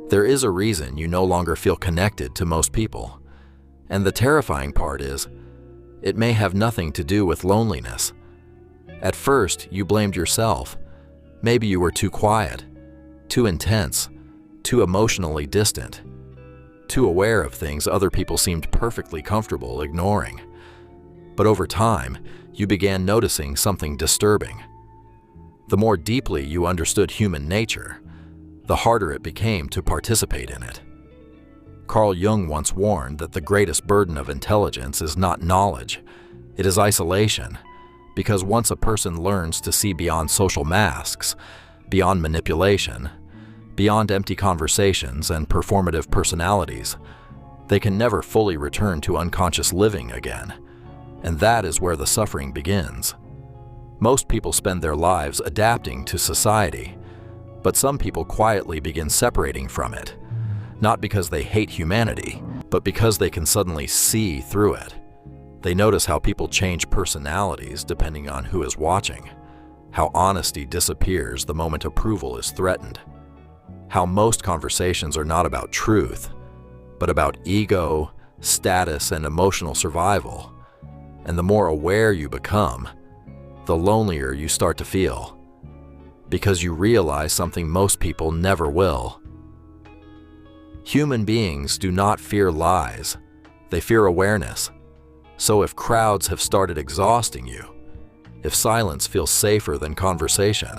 There is a reason you no longer feel connected to most people. And the terrifying part is, it may have nothing to do with loneliness. At first, you blamed yourself. Maybe you were too quiet, too intense, too emotionally distant, too aware of things other people seemed perfectly comfortable ignoring. But over time, you began noticing something disturbing. The more deeply you understood human nature, the harder it became to participate in it. Carl Jung once warned that the greatest burden of intelligence is not knowledge, it is isolation, because once a person learns to see beyond social masks, beyond manipulation, beyond empty conversations and performative personalities, they can never fully return to unconscious living again. And that is where the suffering begins. Most people spend their lives adapting to society, but some people quietly begin separating from it, not because they hate humanity, but because they can suddenly see through it. They notice how people change personalities depending on who is watching, how honesty disappears the moment approval is threatened, how most conversations are not about truth, but about ego, status, and emotional survival. And the more aware you become, the lonelier you start to feel, because you realize something most people never will. Human beings do not fear lies, they fear awareness. So if crowds have started exhausting you, if silence feels safer than conversation,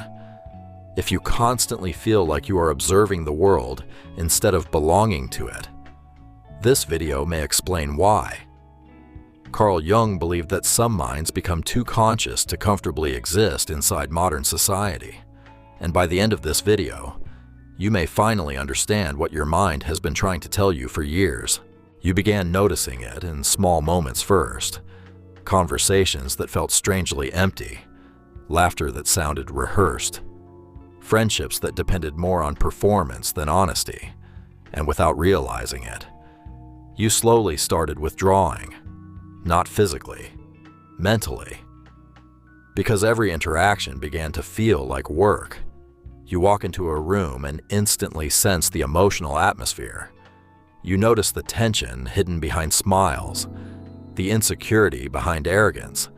if you constantly feel like you are observing the world instead of belonging to it, this video may explain why. Carl Jung believed that some minds become too conscious to comfortably exist inside modern society. And by the end of this video, you may finally understand what your mind has been trying to tell you for years. You began noticing it in small moments first. Conversations that felt strangely empty, laughter that sounded rehearsed, friendships that depended more on performance than honesty, and without realizing it, you slowly started withdrawing, not physically, mentally, because every interaction began to feel like work. You walk into a room and instantly sense the emotional atmosphere. You notice the tension hidden behind smiles, the insecurity behind arrogance,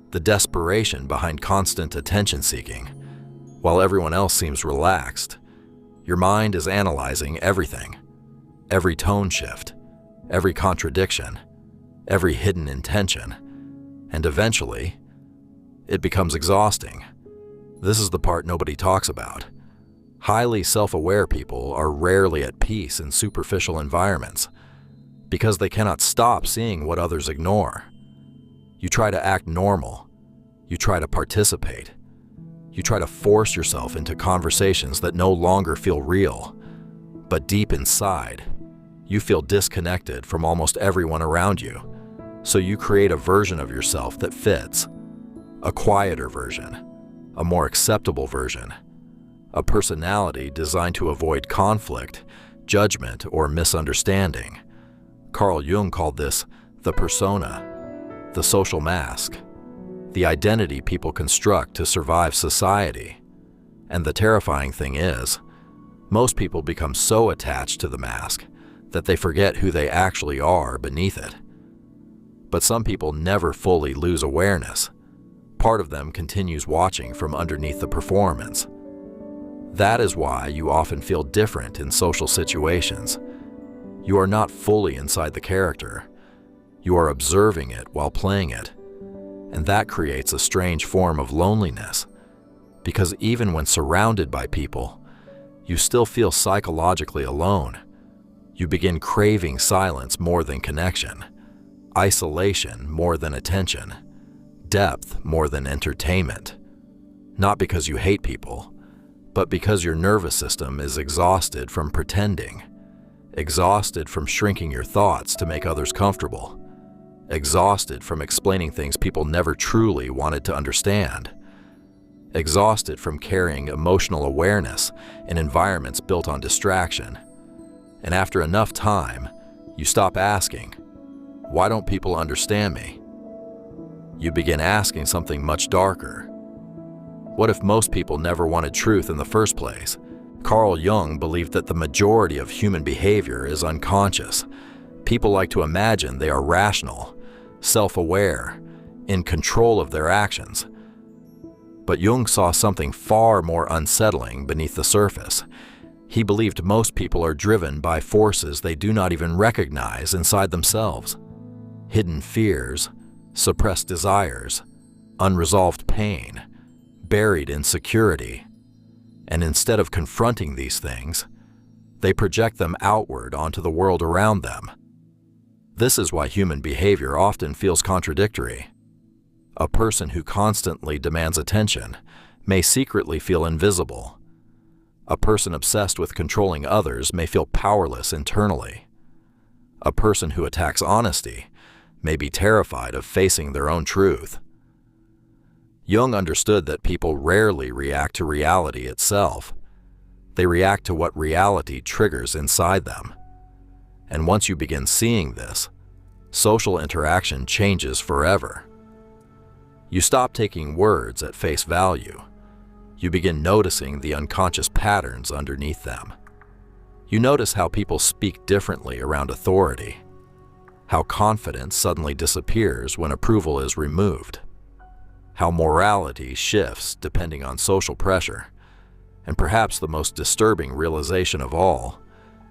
the desperation behind constant attention-seeking. While everyone else seems relaxed, your mind is analyzing everything, every tone shift, every contradiction, every hidden intention, and eventually, it becomes exhausting. This is the part nobody talks about. Highly self-aware people are rarely at peace in superficial environments because they cannot stop seeing what others ignore. You try to act normal. You try to participate. You try to force yourself into conversations that no longer feel real. But deep inside, you feel disconnected from almost everyone around you. So you create a version of yourself that fits. A quieter version. A more acceptable version. A personality designed to avoid conflict, judgment, or misunderstanding. Carl Jung called this the persona, the social mask, the identity people construct to survive society. And the terrifying thing is, most people become so attached to the mask that they forget who they actually are beneath it. But some people never fully lose awareness. Part of them continues watching from underneath the performance. That is why you often feel different in social situations. You are not fully inside the character. You are observing it while playing it. And that creates a strange form of loneliness, because even when surrounded by people, you still feel psychologically alone. You begin craving silence more than connection, isolation more than attention, depth more than entertainment. Not because you hate people, but because your nervous system is exhausted from pretending, exhausted from shrinking your thoughts to make others comfortable, exhausted from explaining things people never truly wanted to understand, exhausted from carrying emotional awareness in environments built on distraction. And after enough time, you stop asking, "Why don't people understand me?" You begin asking something much darker. What if most people never wanted truth in the first place? Carl Jung believed that the majority of human behavior is unconscious. People like to imagine they are rational, self-aware, in control of their actions. But Jung saw something far more unsettling beneath the surface. He believed most people are driven by forces they do not even recognize inside themselves. Hidden fears, suppressed desires, unresolved pain, buried insecurity. And instead of confronting these things, they project them outward onto the world around them. This is why human behavior often feels contradictory. A person who constantly demands attention may secretly feel invisible. A person obsessed with controlling others may feel powerless internally. A person who attacks honesty may be terrified of facing their own truth. Jung understood that people rarely react to reality itself. They react to what reality triggers inside them. And once you begin seeing this, social interaction changes forever. You stop taking words at face value. You begin noticing the unconscious patterns underneath them. You notice how people speak differently around authority, how confidence suddenly disappears when approval is removed, how morality shifts depending on social pressure, and perhaps the most disturbing realization of all,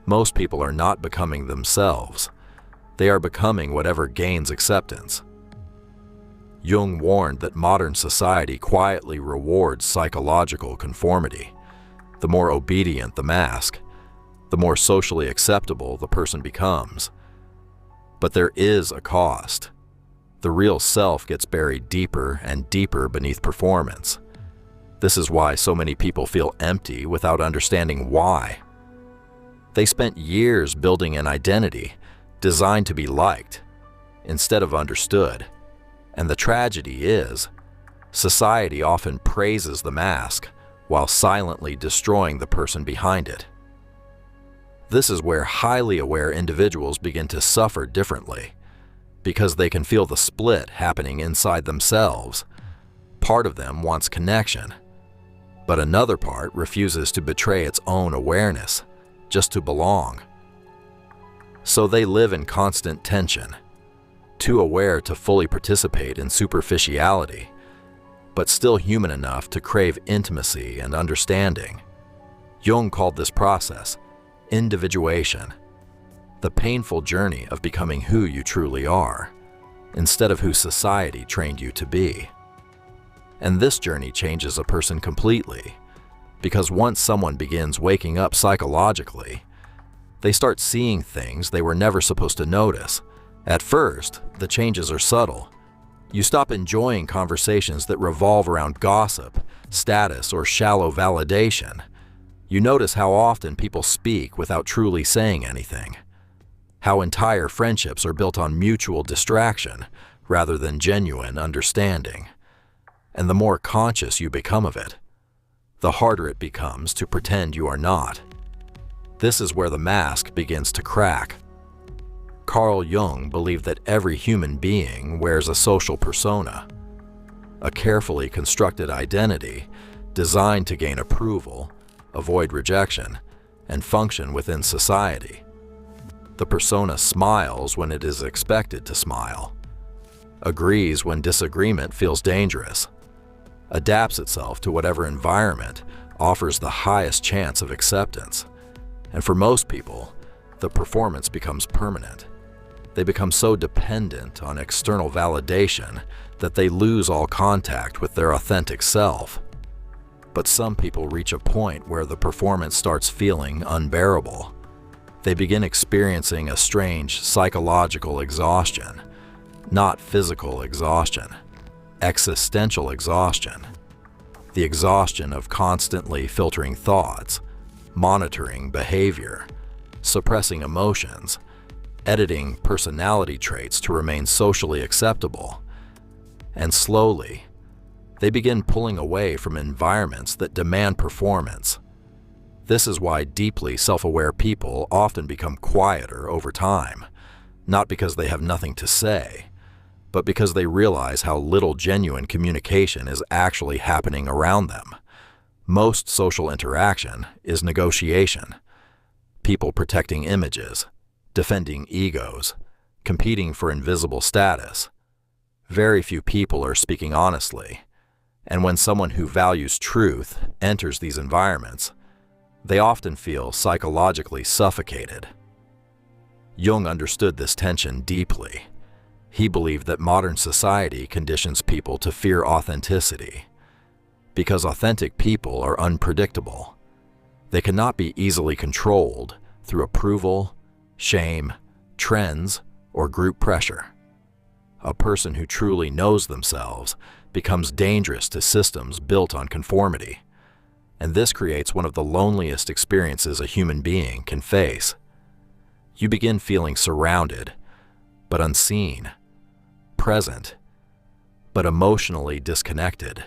most people are not becoming themselves. They are becoming whatever gains acceptance. Jung warned that modern society quietly rewards psychological conformity. The more obedient the mask, the more socially acceptable the person becomes. But there is a cost. The real self gets buried deeper and deeper beneath performance. This is why so many people feel empty without understanding why. They spent years building an identity designed to be liked instead of understood. And the tragedy is, society often praises the mask while silently destroying the person behind it. This is where highly aware individuals begin to suffer differently, because they can feel the split happening inside themselves. Part of them wants connection, but another part refuses to betray its own awareness, just to belong. So they live in constant tension, too aware to fully participate in superficiality, but still human enough to crave intimacy and understanding. Jung called this process individuation, the painful journey of becoming who you truly are, instead of who society trained you to be. And this journey changes a person completely, because once someone begins waking up psychologically, they start seeing things they were never supposed to notice. At first, the changes are subtle. You stop enjoying conversations that revolve around gossip, status, or shallow validation. You notice how often people speak without truly saying anything. How entire friendships are built on mutual distraction rather than genuine understanding. And the more conscious you become of it, the harder it becomes to pretend you are not. This is where the mask begins to crack. Carl Jung believed that every human being wears a social persona, a carefully constructed identity designed to gain approval, avoid rejection, and function within society. The persona smiles when it is expected to smile, agrees when disagreement feels dangerous, adapts itself to whatever environment offers the highest chance of acceptance. And for most people, the performance becomes permanent. They become so dependent on external validation that they lose all contact with their authentic self. But some people reach a point where the performance starts feeling unbearable. They begin experiencing a strange psychological exhaustion, not physical exhaustion, existential exhaustion. The exhaustion of constantly filtering thoughts, monitoring behavior, suppressing emotions, editing personality traits to remain socially acceptable. And slowly, they begin pulling away from environments that demand performance. This is why deeply self-aware people often become quieter over time, not because they have nothing to say, but because they realize how little genuine communication is actually happening around them. Most social interaction is negotiation. People protecting images, defending egos, competing for invisible status. Very few people are speaking honestly, and when someone who values truth enters these environments, they often feel psychologically suffocated. Jung understood this tension deeply. He believed that modern society conditions people to fear authenticity, because authentic people are unpredictable. They cannot be easily controlled through approval, shame, trends, or group pressure. A person who truly knows themselves becomes dangerous to systems built on conformity, and this creates one of the loneliest experiences a human being can face. You begin feeling surrounded, but unseen, present, but emotionally disconnected.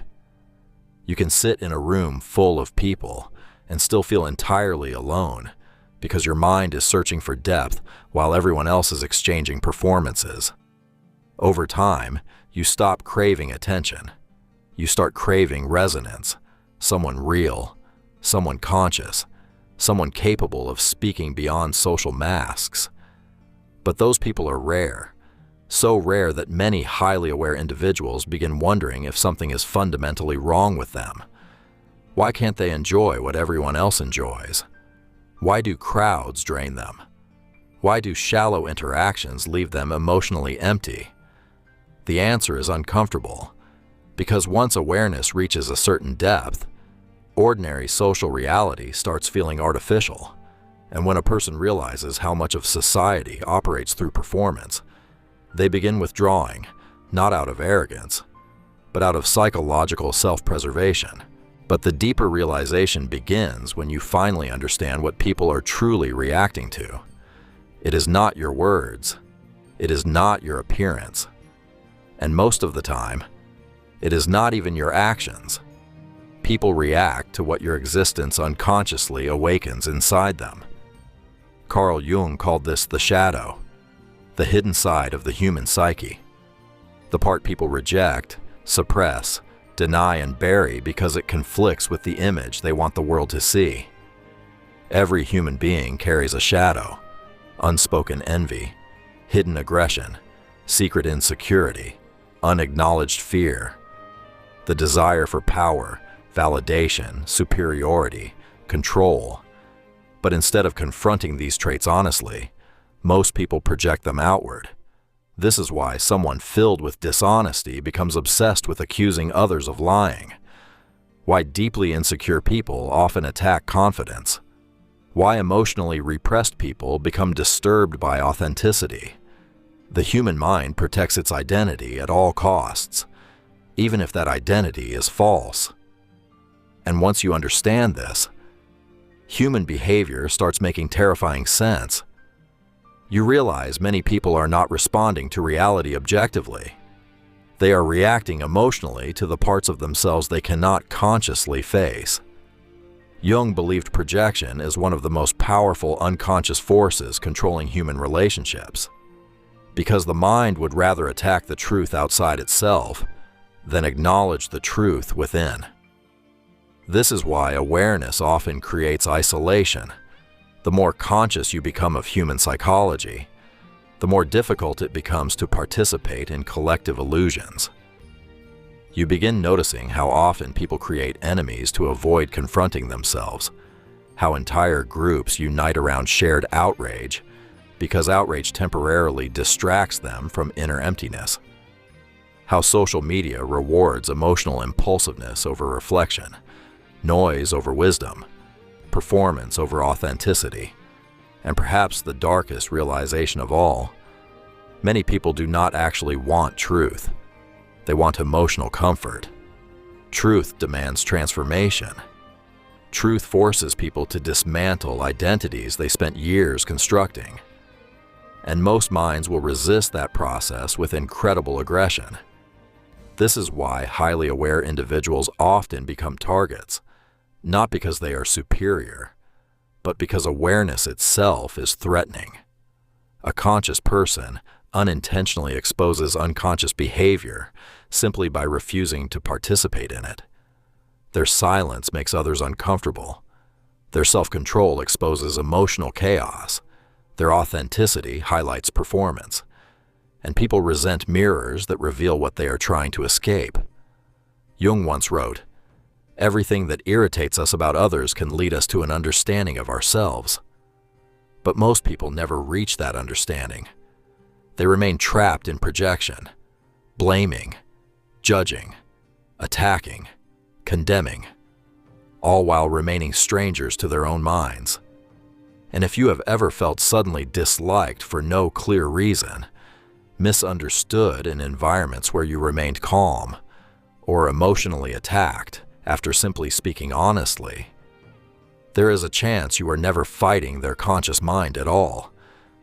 You can sit in a room full of people and still feel entirely alone because your mind is searching for depth while everyone else is exchanging performances. Over time, you stop craving attention. You start craving resonance, someone real, someone conscious, someone capable of speaking beyond social masks. But those people are rare, so rare that many highly aware individuals begin wondering if something is fundamentally wrong with them. Why can't they enjoy what everyone else enjoys? Why do crowds drain them? Why do shallow interactions leave them emotionally empty? The answer is uncomfortable, because once awareness reaches a certain depth, ordinary social reality starts feeling artificial, and when a person realizes how much of society operates through performance, they begin withdrawing, not out of arrogance, but out of psychological self-preservation. But the deeper realization begins when you finally understand what people are truly reacting to. It is not your words. It is not your appearance. And most of the time, it is not even your actions. People react to what your existence unconsciously awakens inside them. Carl Jung called this the shadow, the hidden side of the human psyche, the part people reject, suppress, deny, and bury because it conflicts with the image they want the world to see. Every human being carries a shadow, unspoken envy, hidden aggression, secret insecurity, unacknowledged fear, the desire for power, validation, superiority, control. But instead of confronting these traits honestly, most people project them outward. This is why someone filled with dishonesty becomes obsessed with accusing others of lying. Why deeply insecure people often attack confidence. Why emotionally repressed people become disturbed by authenticity. The human mind protects its identity at all costs, even if that identity is false. And once you understand this, human behavior starts making terrifying sense. You realize many people are not responding to reality objectively. They are reacting emotionally to the parts of themselves they cannot consciously face. Jung believed projection is one of the most powerful unconscious forces controlling human relationships, because the mind would rather attack the truth outside itself than acknowledge the truth within. This is why awareness often creates isolation. The more conscious you become of human psychology, the more difficult it becomes to participate in collective illusions. You begin noticing how often people create enemies to avoid confronting themselves, how entire groups unite around shared outrage because outrage temporarily distracts them from inner emptiness, how social media rewards emotional impulsiveness over reflection, noise over wisdom, performance over authenticity, and perhaps the darkest realization of all, many people do not actually want truth. They want emotional comfort. Truth demands transformation. Truth forces people to dismantle identities they spent years constructing. And most minds will resist that process with incredible aggression. This is why highly aware individuals often become targets, not because they are superior, but because awareness itself is threatening. A conscious person unintentionally exposes unconscious behavior simply by refusing to participate in it. Their silence makes others uncomfortable. Their self-control exposes emotional chaos. Their authenticity highlights performance. And people resent mirrors that reveal what they are trying to escape. Jung once wrote, "Everything that irritates us about others can lead us to an understanding of ourselves." But most people never reach that understanding. They remain trapped in projection, blaming, judging, attacking, condemning, all while remaining strangers to their own minds. And if you have ever felt suddenly disliked for no clear reason, misunderstood in environments where you remained calm, or emotionally attacked after simply speaking honestly, there is a chance you are never fighting their conscious mind at all.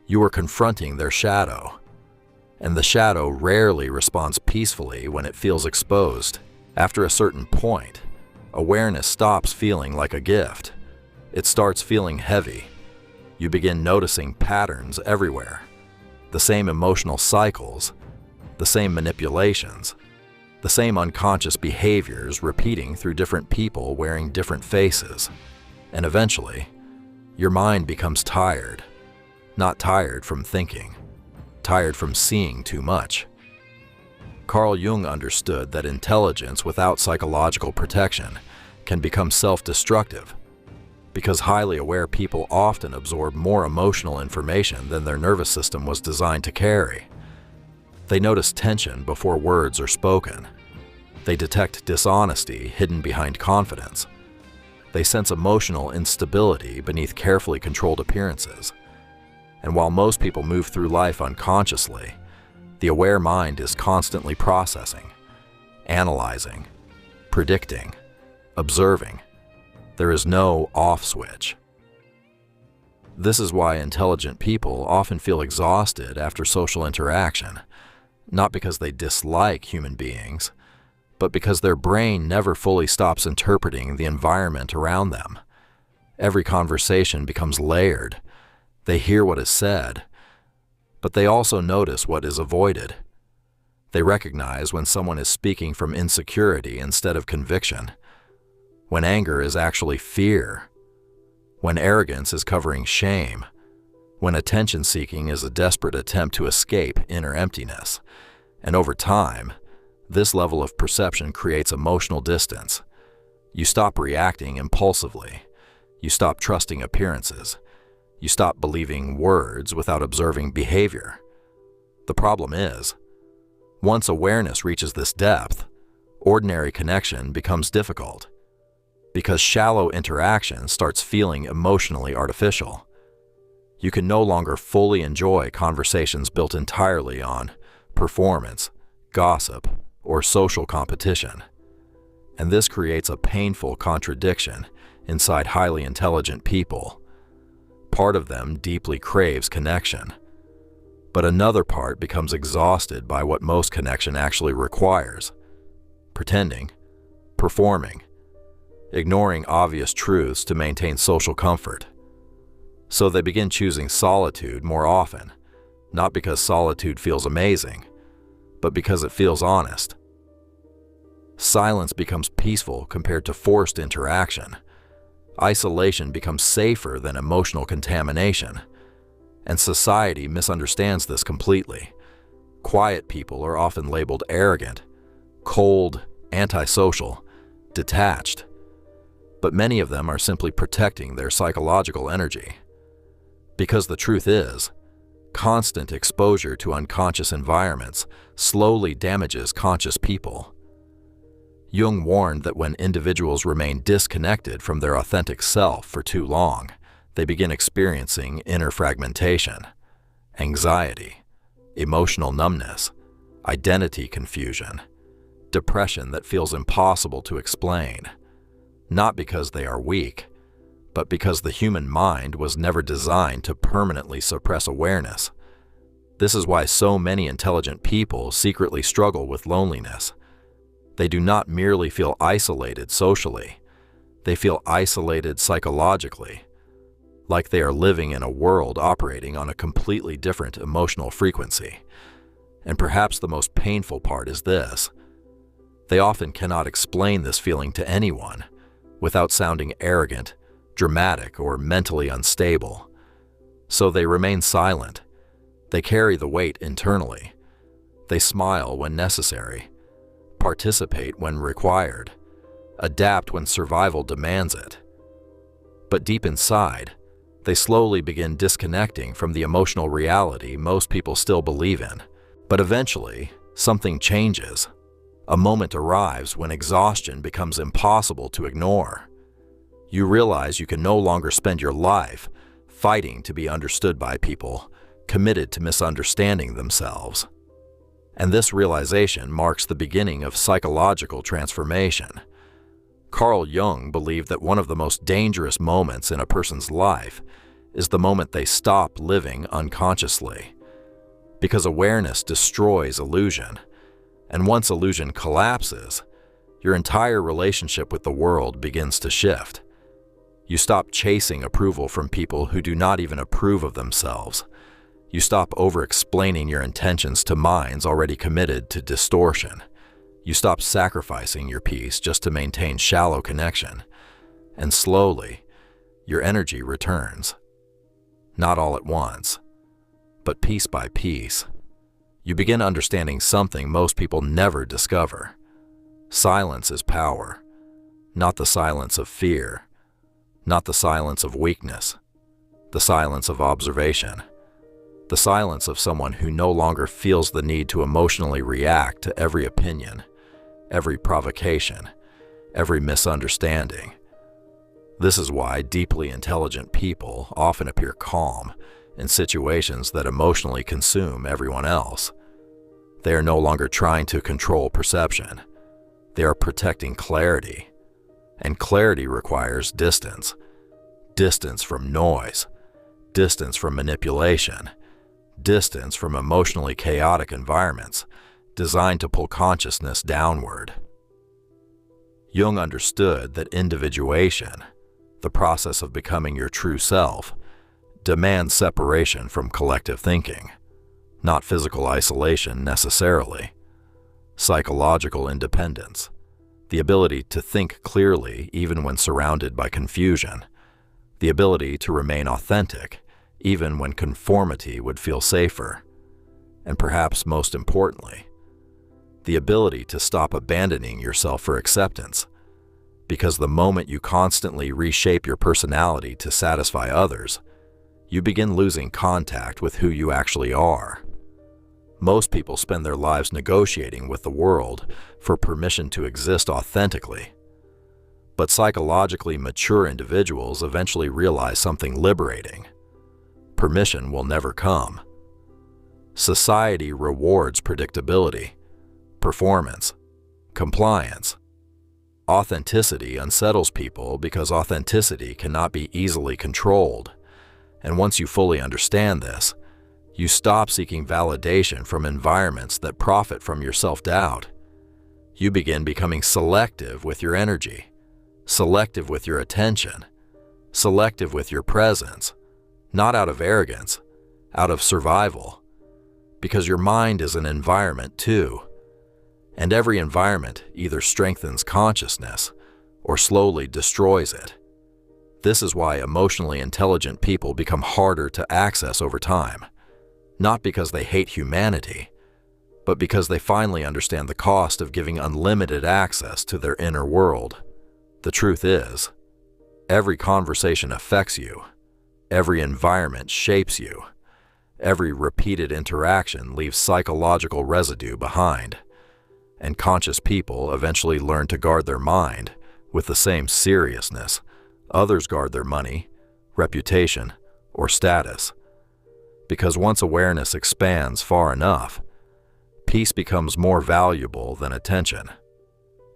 You are confronting their shadow. And the shadow rarely responds peacefully when it feels exposed. After a certain point, awareness stops feeling like a gift. It starts feeling heavy. You begin noticing patterns everywhere. The same emotional cycles, the same manipulations, the same unconscious behaviors repeating through different people wearing different faces. And eventually, your mind becomes tired. Not tired from thinking, tired from seeing too much. Carl Jung understood that intelligence without psychological protection can become self-destructive, because highly aware people often absorb more emotional information than their nervous system was designed to carry. They notice tension before words are spoken. They detect dishonesty hidden behind confidence. They sense emotional instability beneath carefully controlled appearances. And while most people move through life unconsciously, the aware mind is constantly processing, analyzing, predicting, observing. There is no off switch. This is why intelligent people often feel exhausted after social interaction, not because they dislike human beings, but because their brain never fully stops interpreting the environment around them. Every conversation becomes layered. They hear what is said, but they also notice what is avoided. They recognize when someone is speaking from insecurity instead of conviction, when anger is actually fear, when arrogance is covering shame, when attention-seeking is a desperate attempt to escape inner emptiness. And over time, this level of perception creates emotional distance. You stop reacting impulsively. You stop trusting appearances. You stop believing words without observing behavior. The problem is, once awareness reaches this depth, ordinary connection becomes difficult, because shallow interaction starts feeling emotionally artificial. You can no longer fully enjoy conversations built entirely on performance, gossip, or social competition. And this creates a painful contradiction inside highly intelligent people. Part of them deeply craves connection, but another part becomes exhausted by what most connection actually requires: pretending, performing, ignoring obvious truths to maintain social comfort. So they begin choosing solitude more often, not because solitude feels amazing, but because it feels honest. Silence becomes peaceful compared to forced interaction. Isolation becomes safer than emotional contamination, and society misunderstands this completely. Quiet people are often labeled arrogant, cold, antisocial, detached, but many of them are simply protecting their psychological energy. Because the truth is, constant exposure to unconscious environments slowly damages conscious people. Jung warned that when individuals remain disconnected from their authentic self for too long, they begin experiencing inner fragmentation, anxiety, emotional numbness, identity confusion, depression that feels impossible to explain, not because they are weak, but because the human mind was never designed to permanently suppress awareness. This is why so many intelligent people secretly struggle with loneliness. They do not merely feel isolated socially, they feel isolated psychologically, like they are living in a world operating on a completely different emotional frequency. And perhaps the most painful part is this: They often cannot explain this feeling to anyone without sounding arrogant, dramatic, or mentally unstable. So they remain silent. They carry the weight internally. They smile when necessary, participate when required, adapt when survival demands it. But deep inside, they slowly begin disconnecting from the emotional reality most people still believe in. But eventually, something changes. A moment arrives when exhaustion becomes impossible to ignore. You realize you can no longer spend your life fighting to be understood by people, committed to misunderstanding themselves. And this realization marks the beginning of psychological transformation. Carl Jung believed that one of the most dangerous moments in a person's life is the moment they stop living unconsciously. Because awareness destroys illusion, and once illusion collapses, your entire relationship with the world begins to shift. You stop chasing approval from people who do not even approve of themselves. You stop over-explaining your intentions to minds already committed to distortion. You stop sacrificing your peace just to maintain shallow connection. And slowly, your energy returns. Not all at once, but piece by piece. You begin understanding something most people never discover. Silence is power, not the silence of fear, not the silence of weakness, the silence of observation, the silence of someone who no longer feels the need to emotionally react to every opinion, every provocation, every misunderstanding. This is why deeply intelligent people often appear calm in situations that emotionally consume everyone else. They are no longer trying to control perception. They are protecting clarity. And clarity requires distance. Distance from noise. Distance from manipulation. Distance from emotionally chaotic environments designed to pull consciousness downward. Jung understood that individuation, the process of becoming your true self, demands separation from collective thinking, not physical isolation necessarily. Psychological independence, the ability to think clearly even when surrounded by confusion, the ability to remain authentic even when conformity would feel safer, and perhaps most importantly, the ability to stop abandoning yourself for acceptance, because the moment you constantly reshape your personality to satisfy others, you begin losing contact with who you actually are. Most people spend their lives negotiating with the world for permission to exist authentically. But psychologically mature individuals eventually realize something liberating. Permission will never come. Society rewards predictability, performance, compliance. Authenticity unsettles people because authenticity cannot be easily controlled. And once you fully understand this, you stop seeking validation from environments that profit from your self-doubt. You begin becoming selective with your energy, selective with your attention, selective with your presence, not out of arrogance, out of survival, because your mind is an environment too, and every environment either strengthens consciousness or slowly destroys it. This is why emotionally intelligent people become harder to access over time, not because they hate humanity, but because they finally understand the cost of giving unlimited access to their inner world. The truth is, every conversation affects you. Every environment shapes you. Every repeated interaction leaves psychological residue behind. And conscious people eventually learn to guard their mind with the same seriousness others guard their money, reputation, or status. Because once awareness expands far enough, peace becomes more valuable than attention.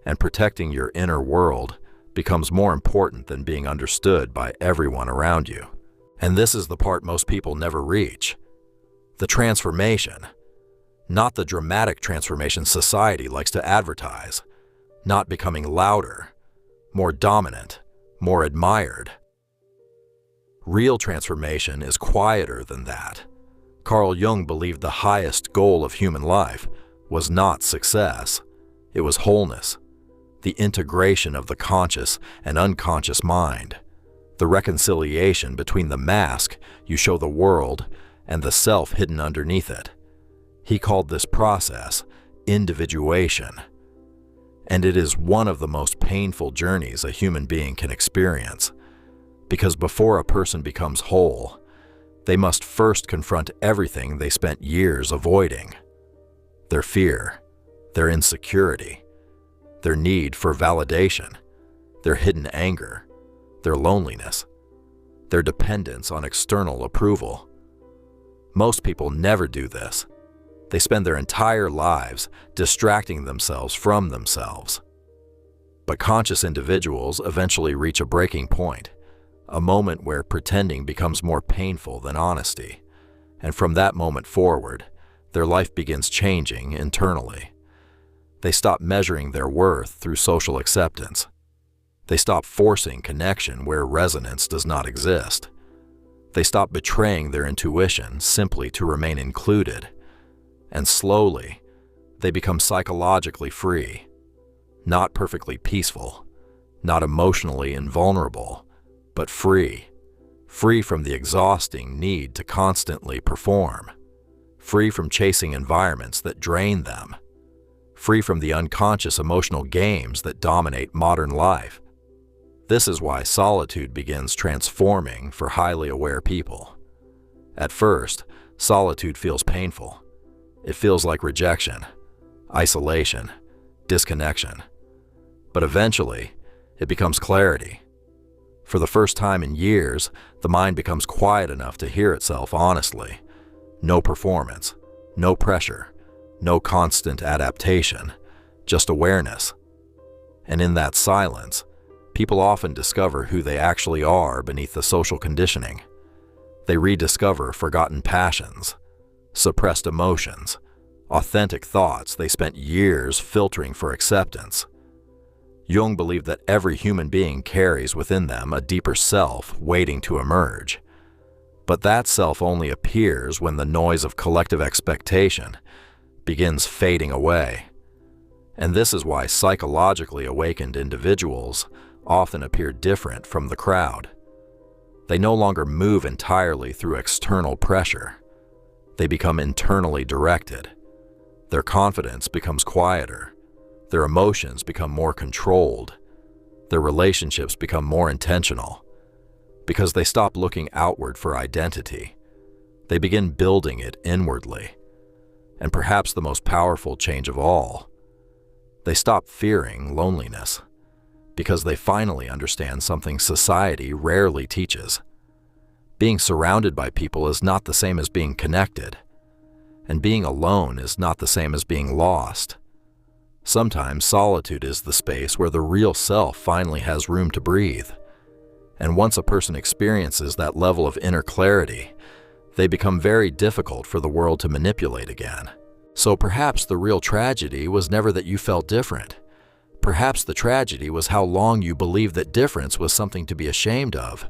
And protecting your inner world becomes more important than being understood by everyone around you. And this is the part most people never reach. The transformation. Not the dramatic transformation society likes to advertise. Not becoming louder, more dominant, more admired. Real transformation is quieter than that. Carl Jung believed the highest goal of human life was not success. It was wholeness, the integration of the conscious and unconscious mind, the reconciliation between the mask you show the world and the self hidden underneath it. He called this process individuation. And it is one of the most painful journeys a human being can experience, because before a person becomes whole, they must first confront everything they spent years avoiding: their fear, their insecurity, their need for validation, their hidden anger, their loneliness, their dependence on external approval. Most people never do this. They spend their entire lives distracting themselves from themselves. But conscious individuals eventually reach a breaking point, a moment where pretending becomes more painful than honesty. And from that moment forward, their life begins changing internally. They stop measuring their worth through social acceptance. They stop forcing connection where resonance does not exist. They stop betraying their intuition simply to remain included. And slowly, they become psychologically free. Not perfectly peaceful, not emotionally invulnerable, but free. Free from the exhausting need to constantly perform. Free from chasing environments that drain them. Free from the unconscious emotional games that dominate modern life. This is why solitude begins transforming for highly aware people. At first, solitude feels painful. It feels like rejection, isolation, disconnection. But eventually, it becomes clarity. For the first time in years, the mind becomes quiet enough to hear itself honestly. No performance, no pressure, no constant adaptation, just awareness. And in that silence, people often discover who they actually are beneath the social conditioning. They rediscover forgotten passions, suppressed emotions, authentic thoughts they spent years filtering for acceptance. Jung believed that every human being carries within them a deeper self waiting to emerge. But that self only appears when the noise of collective expectation begins fading away. And this is why psychologically awakened individuals often appear different from the crowd. They no longer move entirely through external pressure. They become internally directed. Their confidence becomes quieter. Their emotions become more controlled. Their relationships become more intentional. Because they stop looking outward for identity. They begin building it inwardly. And perhaps the most powerful change of all, they stop fearing loneliness. Because they finally understand something society rarely teaches. Being surrounded by people is not the same as being connected. And being alone is not the same as being lost. Sometimes solitude is the space where the real self finally has room to breathe. And once a person experiences that level of inner clarity, they become very difficult for the world to manipulate again. So perhaps the real tragedy was never that you felt different. Perhaps the tragedy was how long you believed that difference was something to be ashamed of.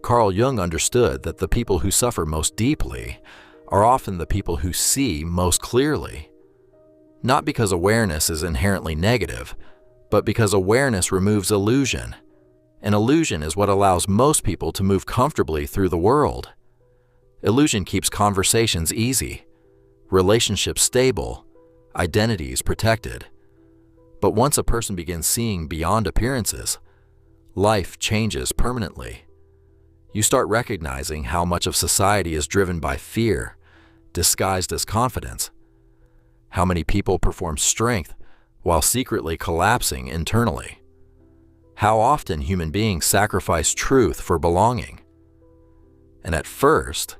Carl Jung understood that the people who suffer most deeply are often the people who see most clearly. Not because awareness is inherently negative, but because awareness removes illusion. And illusion is what allows most people to move comfortably through the world. Illusion keeps conversations easy, relationships stable, identities protected. But once a person begins seeing beyond appearances, life changes permanently. You start recognizing how much of society is driven by fear, disguised as confidence. How many people perform strength while secretly collapsing internally. How often human beings sacrifice truth for belonging. And at first,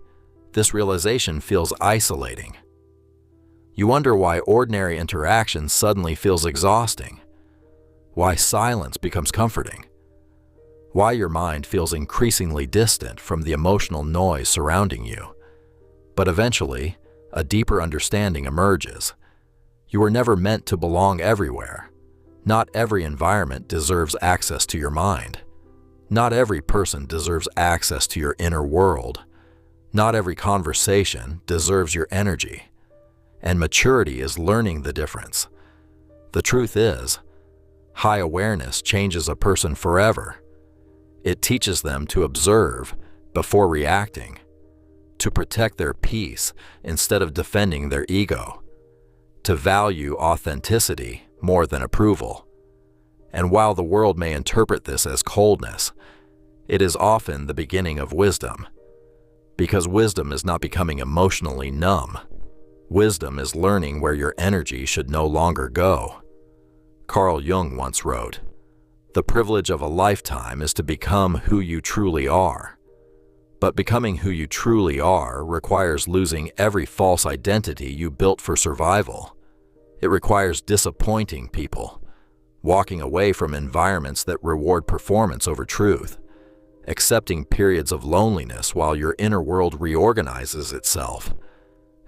this realization feels isolating. You wonder why ordinary interaction suddenly feels exhausting, why silence becomes comforting, why your mind feels increasingly distant from the emotional noise surrounding you. But eventually, a deeper understanding emerges. You were never meant to belong everywhere. Not every environment deserves access to your mind. Not every person deserves access to your inner world. Not every conversation deserves your energy. And maturity is learning the difference. The truth is, high awareness changes a person forever. It teaches them to observe before reacting, to protect their peace instead of defending their ego, to value authenticity more than approval. And while the world may interpret this as coldness, it is often the beginning of wisdom, because wisdom is not becoming emotionally numb. Wisdom is learning where your energy should no longer go. Carl Jung once wrote, "The privilege of a lifetime is to become who you truly are." But becoming who you truly are requires losing every false identity you built for survival. It requires disappointing people, walking away from environments that reward performance over truth, accepting periods of loneliness while your inner world reorganizes itself.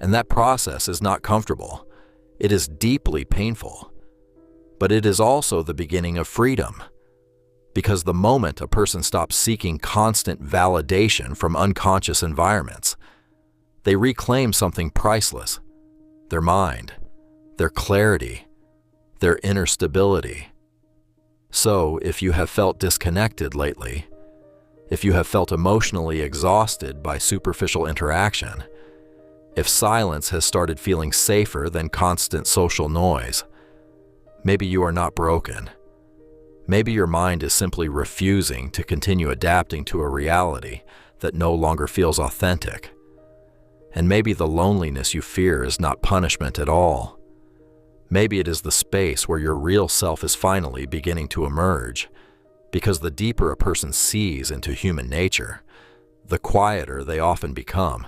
And that process is not comfortable. It is deeply painful. But it is also the beginning of freedom. Because the moment a person stops seeking constant validation from unconscious environments, they reclaim something priceless: their mind, their clarity, their inner stability. So, if you have felt disconnected lately, if you have felt emotionally exhausted by superficial interaction, if silence has started feeling safer than constant social noise, maybe you are not broken. Maybe your mind is simply refusing to continue adapting to a reality that no longer feels authentic. And maybe the loneliness you fear is not punishment at all. Maybe it is the space where your real self is finally beginning to emerge, because the deeper a person sees into human nature, the quieter they often become,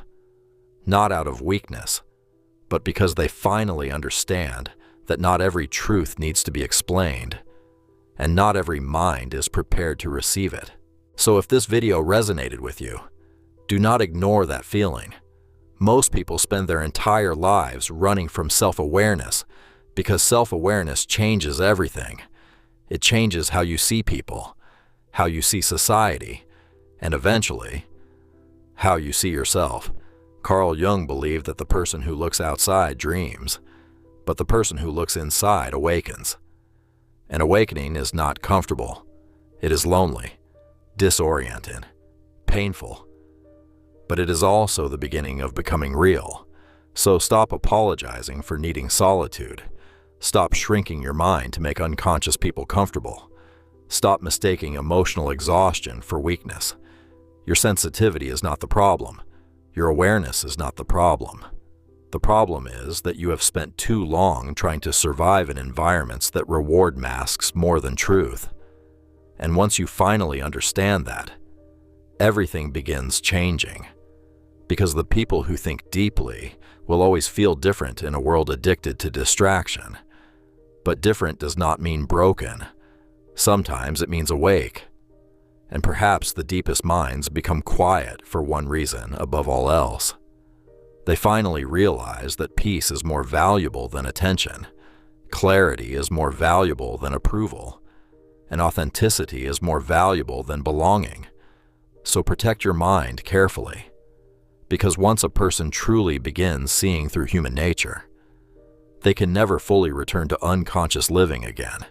not out of weakness, but because they finally understand that not every truth needs to be explained, and not every mind is prepared to receive it. So if this video resonated with you, do not ignore that feeling. Most people spend their entire lives running from self-awareness because self-awareness changes everything. It changes how you see people, how you see society, and eventually, how you see yourself. Carl Jung believed that the person who looks outside dreams, but the person who looks inside awakens. An awakening is not comfortable. It is lonely, disoriented, painful. But it is also the beginning of becoming real. So stop apologizing for needing solitude. Stop shrinking your mind to make unconscious people comfortable. Stop mistaking emotional exhaustion for weakness. Your sensitivity is not the problem. Your awareness is not the problem. The problem is that you have spent too long trying to survive in environments that reward masks more than truth. And once you finally understand that, everything begins changing. Because the people who think deeply will always feel different in a world addicted to distraction. But different does not mean broken. Sometimes it means awake. And perhaps the deepest minds become quiet for one reason above all else. They finally realize that peace is more valuable than attention, clarity is more valuable than approval, and authenticity is more valuable than belonging. So protect your mind carefully, because once a person truly begins seeing through human nature, they can never fully return to unconscious living again.